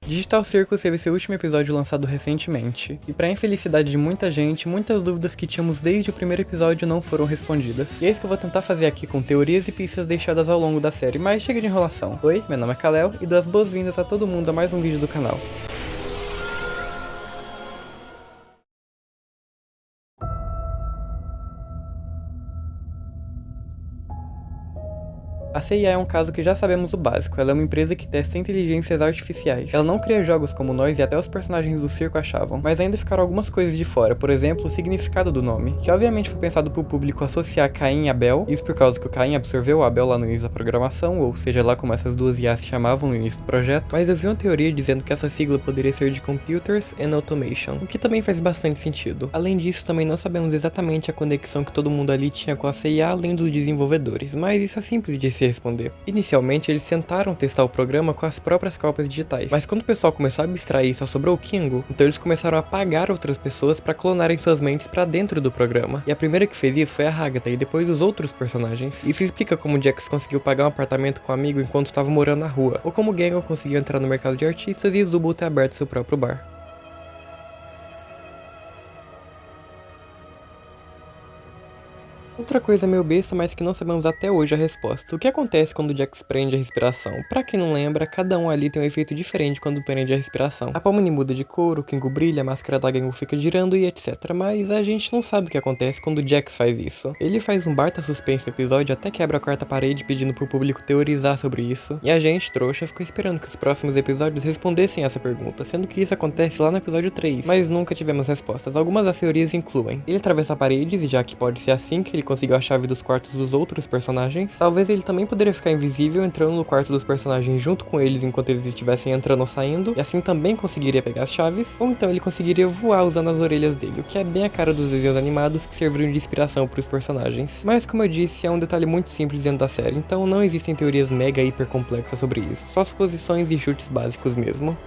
Digital Circus teve seu último episódio lançado recentemente, e pra infelicidade de muita gente, muitas dúvidas que tínhamos desde o primeiro episódio não foram respondidas. E é isso que eu vou tentar fazer aqui com teorias e pistas deixadas ao longo da série, mas chega de enrolação. Oi, meu nome é Kalel, e dou as boas-vindas a todo mundo a mais um vídeo do canal. A CIA é um caso que já sabemos o básico, ela é uma empresa que testa inteligências artificiais. Ela não cria jogos como nós e até os personagens do circo achavam, mas ainda ficaram algumas coisas de fora, por exemplo, o significado do nome, que obviamente foi pensado pro público associar Caim e Abel, isso por causa que o Caim absorveu o Abel lá no início da programação, ou seja lá como essas duas IAs se chamavam no início do projeto, mas eu vi uma teoria dizendo que essa sigla poderia ser de Computers and Automation, o que também faz bastante sentido. Além disso, também não sabemos exatamente a conexão que todo mundo ali tinha com a CIA além dos desenvolvedores, mas isso é simples de se responder. Inicialmente, eles tentaram testar o programa com as próprias cópias digitais, mas quando o pessoal começou a abstrair e só sobrou o Kingo, então eles começaram a pagar outras pessoas para clonarem suas mentes para dentro do programa. E a primeira que fez isso foi a Agatha e depois os outros personagens. Isso explica como Jax conseguiu pagar um apartamento com um amigo enquanto estava morando na rua, ou como Gangle conseguiu entrar no mercado de artistas e Zubul ter aberto seu próprio bar. Outra coisa meio besta, mas que não sabemos até hoje a resposta. O que acontece quando o Jax prende a respiração? Pra quem não lembra, cada um ali tem um efeito diferente quando prende a respiração. A Pomni muda de cor, o Kingo brilha, a máscara da Gangle fica girando e etc. Mas a gente não sabe o que acontece quando o Jax faz isso. Ele faz um baita suspense no episódio, até quebra a quarta parede pedindo pro público teorizar sobre isso. E a gente, trouxa, ficou esperando que os próximos episódios respondessem essa pergunta, sendo que isso acontece lá no episódio 3. Mas nunca tivemos respostas. Algumas das teorias incluem: ele atravessa paredes, e já que pode ser assim que ele conseguiu a chave dos quartos dos outros personagens. Talvez ele também poderia ficar invisível entrando no quarto dos personagens junto com eles enquanto eles estivessem entrando ou saindo, e assim também conseguiria pegar as chaves, ou então ele conseguiria voar usando as orelhas dele, o que é bem a cara dos desenhos animados que serviram de inspiração para os personagens. Mas como eu disse, é um detalhe muito simples dentro da série, então não existem teorias mega hiper complexas sobre isso, só suposições e chutes básicos mesmo.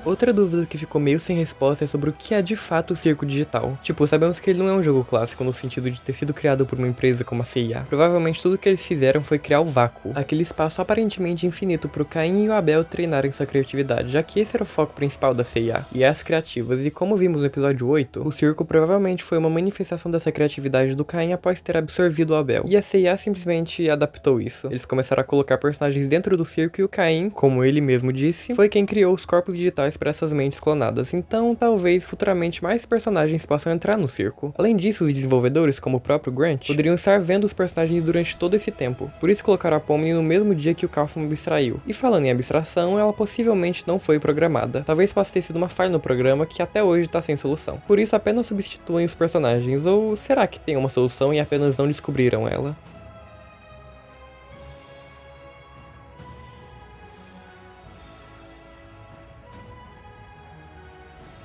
Outra dúvida que ficou meio sem resposta é sobre o que é de fato o circo digital. Tipo, sabemos que ele não é um jogo clássico no sentido de ter sido criado por uma empresa como a CIA. Provavelmente tudo que eles fizeram foi criar o vácuo, aquele espaço aparentemente infinito pro Caim e o Abel treinarem sua criatividade, já que esse era o foco principal da CIA, e as criativas, e como vimos no episódio 8, o circo provavelmente foi uma manifestação dessa criatividade do Caim após ter absorvido o Abel, e a CIA simplesmente adaptou isso. Eles começaram a colocar personagens dentro do circo e o Caim, como ele mesmo disse, foi quem criou os corpos digitais para essas mentes clonadas, então talvez futuramente mais personagens possam entrar no circo. Além disso, os desenvolvedores, como o próprio Grant, poderiam estar vendo os personagens durante todo esse tempo, por isso colocaram a Pomni no mesmo dia que o Kaufman abstraiu. E falando em abstração, ela possivelmente não foi programada, talvez possa ter sido uma falha no programa que até hoje está sem solução. Por isso apenas substituem os personagens, ou será que tem uma solução e apenas não descobriram ela?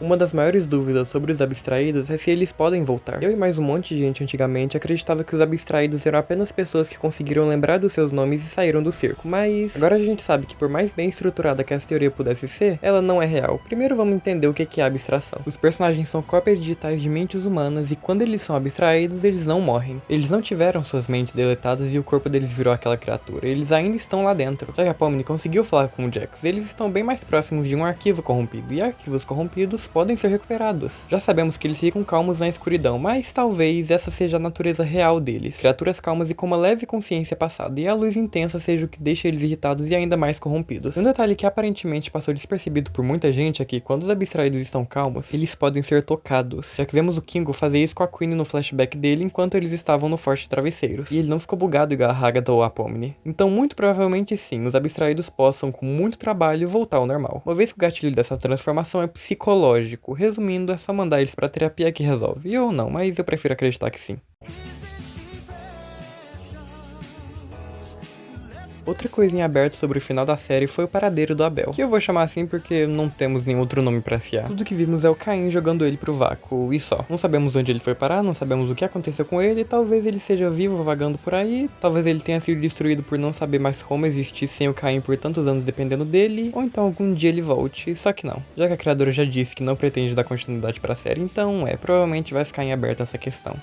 Uma das maiores dúvidas sobre os abstraídos é se eles podem voltar. Eu e mais um monte de gente antigamente acreditava que os abstraídos eram apenas pessoas que conseguiram lembrar dos seus nomes e saíram do circo, mas agora a gente sabe que por mais bem estruturada que essa teoria pudesse ser, ela não é real. Primeiro vamos entender o que é abstração. Os personagens são cópias digitais de mentes humanas e quando eles são abstraídos, eles não morrem. Eles não tiveram suas mentes deletadas e o corpo deles virou aquela criatura, eles ainda estão lá dentro. Já que a Pomni conseguiu falar com o Jax, eles estão bem mais próximos de um arquivo corrompido, e arquivos corrompidos podem ser recuperados. Já sabemos que eles ficam calmos na escuridão, mas talvez essa seja a natureza real deles. Criaturas calmas e com uma leve consciência passada, e a luz intensa seja o que deixa eles irritados e ainda mais corrompidos. Um detalhe que aparentemente passou despercebido por muita gente é que, quando os abstraídos estão calmos, eles podem ser tocados. Já que vemos o Kingo fazer isso com a Queen no flashback dele enquanto eles estavam no Forte de Travesseiros. E ele não ficou bugado igual a Agatha ou a Pomni. Então muito provavelmente sim, os abstraídos possam, com muito trabalho, voltar ao normal. Uma vez que o gatilho dessa transformação é psicológico, resumindo, é só mandar eles pra terapia que resolve. Ou não, mas eu prefiro acreditar que sim. Outra coisinha aberta sobre o final da série foi o paradeiro do Abel, que eu vou chamar assim porque não temos nenhum outro nome pra fiar. Tudo que vimos é o Caim jogando ele pro vácuo, e só. Não sabemos onde ele foi parar, não sabemos o que aconteceu com ele, talvez ele seja vivo vagando por aí, talvez ele tenha sido destruído por não saber mais como existir sem o Caim por tantos anos dependendo dele, ou então algum dia ele volte, só que não. Já que a criadora já disse que não pretende dar continuidade pra série, então provavelmente vai ficar em aberto essa questão.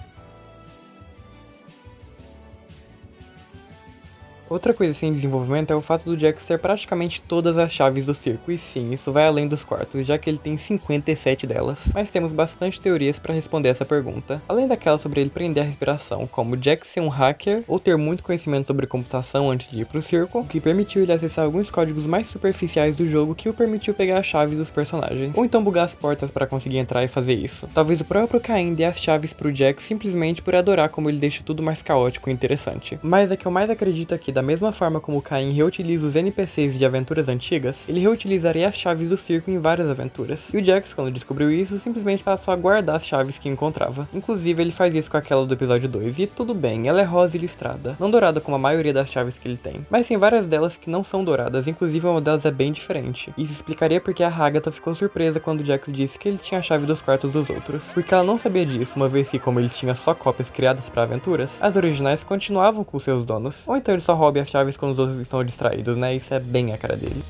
Outra coisa sem desenvolvimento é o fato do Jax ter praticamente todas as chaves do circo, e sim, isso vai além dos quartos, já que ele tem 57 delas. Mas temos bastante teorias para responder essa pergunta, além daquela sobre ele prender a respiração, como Jax ser um hacker ou ter muito conhecimento sobre computação antes de ir pro circo, o que permitiu ele acessar alguns códigos mais superficiais do jogo que o permitiu pegar as chaves dos personagens, ou então bugar as portas para conseguir entrar e fazer isso. Talvez o próprio Caim dê as chaves pro Jax simplesmente por adorar como ele deixa tudo mais caótico e interessante. Mas a que eu mais acredito aqui, da mesma forma como o Caim reutiliza os NPCs de aventuras antigas, ele reutilizaria as chaves do circo em várias aventuras. E o Jax, quando descobriu isso, simplesmente passou a guardar as chaves que encontrava. Inclusive, ele faz isso com aquela do episódio 2, e tudo bem, ela é rosa e listrada, não dourada como a maioria das chaves que ele tem, mas tem várias delas que não são douradas, inclusive uma delas é bem diferente. Isso explicaria porque a Agatha ficou surpresa quando o Jax disse que ele tinha a chave dos quartos dos outros, porque ela não sabia disso, uma vez que, como ele tinha só cópias criadas para aventuras, as originais continuavam com seus donos. Ou então ele só rouba as chaves quando os outros estão distraídos, né? Isso é bem a cara dele.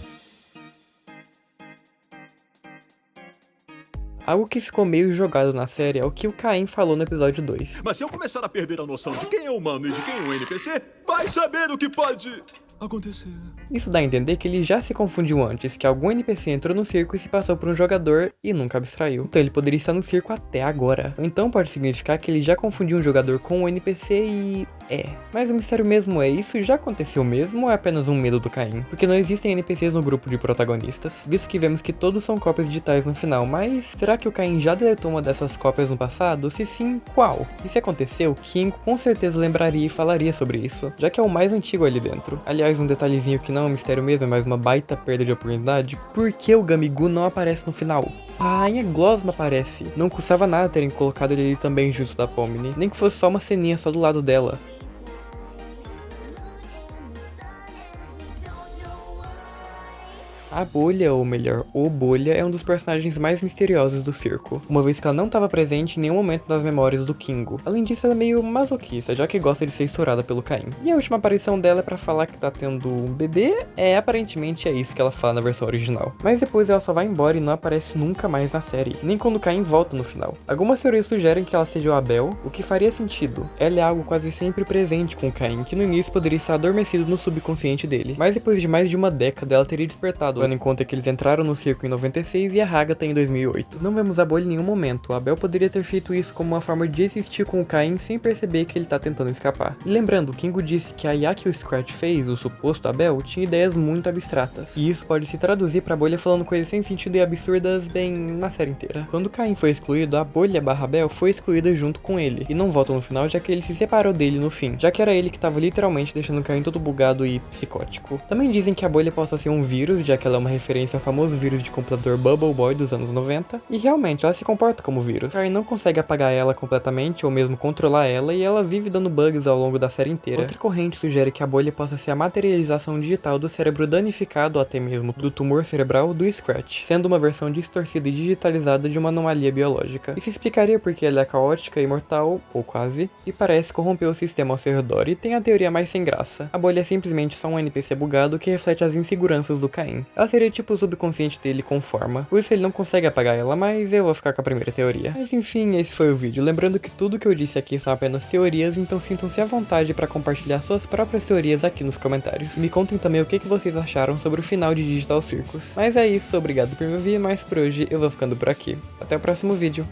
Algo que ficou meio jogado na série é o que o Caim falou no episódio 2. Mas se eu começar a perder a noção de quem é humano e de quem é um NPC, vai saber o que pode acontecer. Isso dá a entender que ele já se confundiu antes, que algum NPC entrou no circo e se passou por um jogador e nunca abstraiu. Então ele poderia estar no circo até agora. Ou então pode significar que ele já confundiu um jogador com um NPC e... Mas o mistério mesmo é, isso já aconteceu mesmo ou é apenas um medo do Caim? Porque não existem NPCs no grupo de protagonistas, visto que vemos que todos são cópias digitais no final, mas será que o Caim já deletou uma dessas cópias no passado? Se sim, qual? E se aconteceu, Kingo com certeza lembraria e falaria sobre isso, já que é o mais antigo ali dentro. Aliás, um detalhezinho que não é um mistério mesmo, é mais uma baita perda de oportunidade, por que o Gamigu não aparece no final? A Rainha Glosma aparece. Não custava nada terem colocado ele ali também junto da Pomni, nem que fosse só uma ceninha só do lado dela. A Bolha, ou melhor, o Bolha, é um dos personagens mais misteriosos do circo, uma vez que ela não estava presente em nenhum momento nas memórias do Kingo. Além disso, ela é meio masoquista, já que gosta de ser estourada pelo Caim. E a última aparição dela é pra falar que tá tendo um bebê? Aparentemente é isso que ela fala na versão original. Mas depois ela só vai embora e não aparece nunca mais na série, nem quando o Caim volta no final. Algumas teorias sugerem que ela seja o Abel, o que faria sentido. Ela é algo quase sempre presente com o Caim, que no início poderia estar adormecido no subconsciente dele, mas depois de mais de uma década ela teria despertado, tendo em conta que eles entraram no circo em 96 e a Agatha em 2008. Não vemos a Bolha em nenhum momento, a Abel poderia ter feito isso como uma forma de existir com o Caim sem perceber que ele tá tentando escapar. E lembrando, Kingo disse que a IA que o Scratch fez, o suposto Abel, tinha ideias muito abstratas. E isso pode se traduzir pra Bolha falando coisas sem sentido e absurdas, bem, na série inteira. Quando Caim foi excluído, a Bolha/Abel foi excluída junto com ele, e não volta no final já que ele se separou dele no fim, já que era ele que tava literalmente deixando o Caim todo bugado e psicótico. Também dizem que a Bolha possa ser um vírus, já que ela é uma referência ao famoso vírus de computador Bubble Boy dos anos 90, e realmente ela se comporta como vírus. Caim não consegue apagar ela completamente ou mesmo controlar ela, e ela vive dando bugs ao longo da série inteira. Outra corrente sugere que a Bolha possa ser a materialização digital do cérebro danificado ou até mesmo do tumor cerebral do Scratch, sendo uma versão distorcida e digitalizada de uma anomalia biológica. Isso explicaria porque ela é caótica e mortal, ou quase, e parece corromper o sistema ao seu redor, e tem a teoria mais sem graça. A Bolha é simplesmente só um NPC bugado que reflete as inseguranças do Caim. Ela seria tipo o subconsciente dele com forma, por isso ele não consegue apagar ela, mas eu vou ficar com a primeira teoria. Mas enfim, esse foi o vídeo, lembrando que tudo que eu disse aqui são apenas teorias, então sintam-se à vontade para compartilhar suas próprias teorias aqui nos comentários. Me contem também o que vocês acharam sobre o final de Digital Circus. Mas é isso, obrigado por me ouvir, mas por hoje eu vou ficando por aqui. Até o próximo vídeo.